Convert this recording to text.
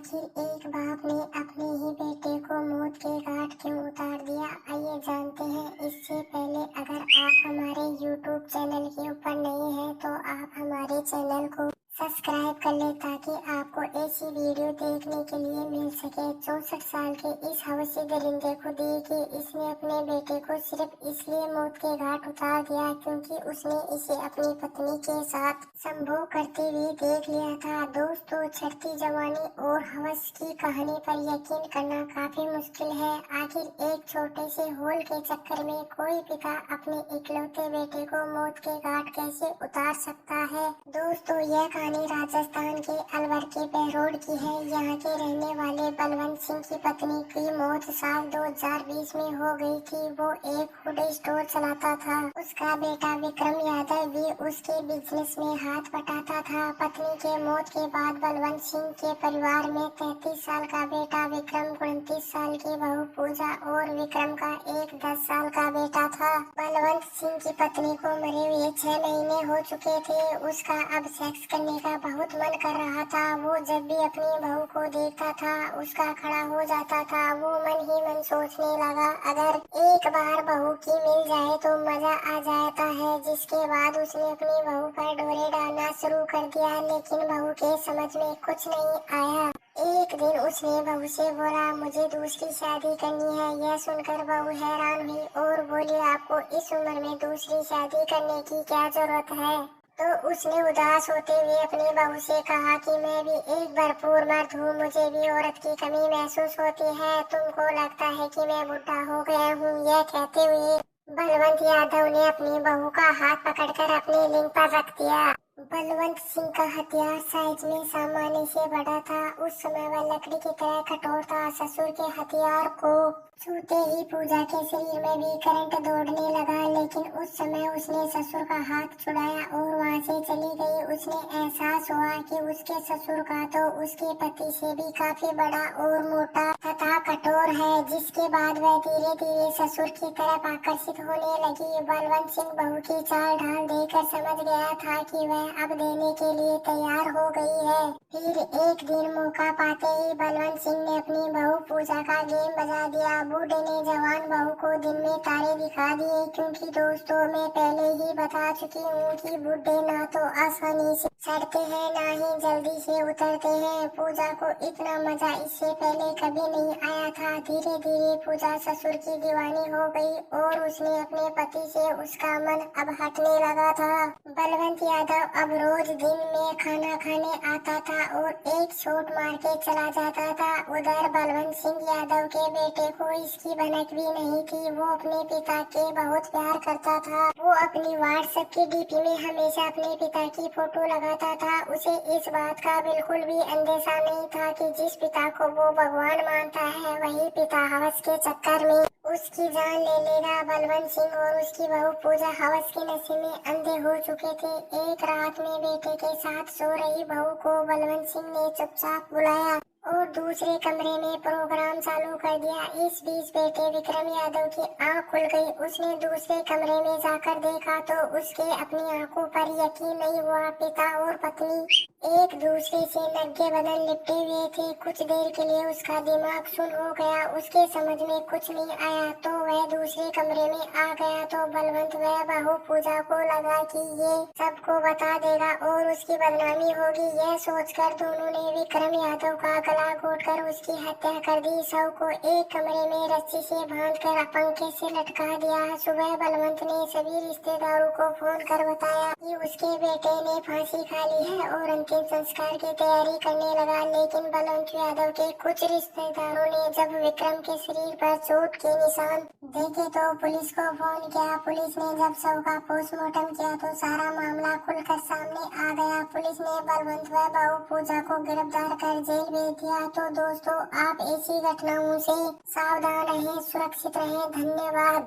आखिर एक बाप ने अपने ही बेटे को मौत के घाट क्यों उतार दिया, आइए जानते हैं। इससे पहले अगर आप हमारे YouTube चैनल के ऊपर नए हैं तो आप हमारे चैनल को सब्सक्राइब कर ले ताकि आपको ऐसी वीडियो देखने के लिए मिल सके। 64 साल के इस हवसी दरिंदे को देखिए, इसने अपने बेटे को सिर्फ इसलिए मौत के घाट उतार दिया क्योंकि उसने इसे अपनी पत्नी के साथ संभोग करते हुए देख लिया था। दोस्तों, चढ़ती जवानी और हवस की कहानी पर यकीन करना काफी मुश्किल है। आखिर एक छोटे से होल के चक्कर में कोई पिता अपने इकलौते बेटे को मौत के घाट कैसे उतार सकता है। दोस्तों, यह कहानी राजस्थान के अलवर के बहरोड की है। यहाँ के रहने वाले बलवंत सिंह की पत्नी की मौत साल 2020 में हो गई थी। वो एक फूड स्टोर चलाता था। उसका बेटा विक्रम यादव भी उसके बिजनेस में हाथ बटाता था। पत्नी के मौत के बाद बलवंत सिंह के परिवार में 33 साल का बेटा विक्रम, 29 साल की बहू पूजा और विक्रम का एक 10 साल का बेटा था। बलवंत सिंह की पत्नी को मरे हुए 6 महीने हो चुके थे। उसका अब सेक्स करने का बहुत मन कर रहा था। वो जब भी अपनी बहू को देखता था उसका खड़ा हो जाता था। वो मन ही मन सोचने लगा, अगर एक बार बहू की मिल जाए तो मजा आ जाता है। जिसके बाद उसने अपनी बहू पर डोरे डालना शुरू कर दिया, लेकिन बहू के समझ में कुछ नहीं आया। एक दिन उसने बहू से बोला, मुझे दूसरी शादी करनी है। यह सुनकर बहू हैरान हुई और बोली, आपको इस उम्र में दूसरी शादी करने की क्या जरूरत है। तो उसने उदास होते हुए अपनी बहू से कहा कि मैं भी एक भरपूर मर्द हूँ, मुझे भी औरत की कमी महसूस होती है। तुमको लगता है कि मैं बुढ़ा हो गया हूँ। यह कहते हुए बलवंत यादव ने अपनी बहू का हाथ पकड़कर अपने लिंग पर रख दिया। बलवंत सिंह का हथियार साइज में सामान्य से बड़ा था। उस समय वह लकड़ी की तरह कठोर था। ससुर के हथियार को छूते ही पूजा के शरीर में भी करंट दौड़ने लगा, लेकिन उस समय उसने ससुर का हाथ छुड़ाया और वहां से चली गई। उसने एहसास हुआ कि उसके ससुर का तो उसके पति से भी काफी बड़ा और मोटा तथा कठोर है। जिसके बाद वह धीरे धीरे ससुर की तरफ आकर्षित होने लगी। बलवंत सिंह बहू की चाल ढाल देखकर समझ गया था कि वह अब देने के लिए तैयार हो गई है। फिर एक दिन मौका पाते ही बलवंत सिंह ने अपनी बहू पूजा का गेम बजा दिया। बूढ़े ने जवान बहू को दिन में तारे दिखा दिए, क्योंकि दोस्तों मैं पहले ही बता चुकी हूँ कि बूढ़े ना तो आसानी से चढ़ते हैं ना ही जल्दी से उतरते हैं। पूजा को इतना मजा इससे पहले कभी नहीं आया था। धीरे धीरे पूजा ससुर की दीवानी हो गई और उसने अपने पति से उसका मन अब हटने लगा था। बलवंत यादव अब रोज दिन में खाना खाने आता था और एक शॉट मार के चला जाता था। उधर बलवंत सिंह यादव के बेटे को इसकी भनक भी नहीं थी। वो अपने पिता के बहुत प्यार करता था। वो अपनी व्हाट्सएप की डीपी में हमेशा अपने पिता की फोटो लगाता था। उसे इस बात का बिल्कुल भी अंदेशा नहीं था कि जिस पिता को वो भगवान मानता है वही पिता हवस के चक्कर में उसकी जान ले लेगा। बलवंत सिंह और उसकी बहू पूजा हवस के नशे में अंधे हो चुके थे। एक रात में बेटे के साथ सो रही बहू को बलवंत सिंह ने चुपचाप बुलाया और दूसरे कमरे में प्रोग्राम चालू कर दिया। इस बीच बेटे विक्रम यादव की आंख खुल गई। उसने दूसरे कमरे में जाकर देखा तो उसके अपनी आंखों पर यकीन नहीं हुआ। पिता और पत्नी एक दूसरे से नंगे बदन लिपटे हुए थे। कुछ देर के लिए उसका दिमाग सुन हो गया। उसके समझ में कुछ नहीं आया तो वह दूसरे कमरे में आ गया तो बलवंत वह बहू पूजा को लगा कि ये सबको बता देगा और उसकी बदनामी होगी। यह सोचकर दोनों ने विक्रम यादव का गला घोटकर उसकी हत्या कर दी। शव को एक कमरे में रस्सी से बांधकर पंखे से लटका दिया। सुबह बलवंत ने सभी रिश्तेदारों को फोन कर बताया कि उसके बेटे ने फांसी खा ली है और अंतिम संस्कार की तैयारी करने लगा। लेकिन बलवंत यादव के कुछ रिश्तेदारों ने जब विक्रम के शरीर पर चोट के निशान देखे तो पुलिस को फोन किया। पुलिस ने जब शव का पोस्टमार्टम किया तो सारा मामला खुलकर सामने आ गया। पुलिस ने बलवंत व बहू पूजा को गिरफ्तार कर जेल भेज दिया। तो दोस्तों, आप ऐसी घटनाओं से सावधान रहें, सुरक्षित रहें। धन्यवाद।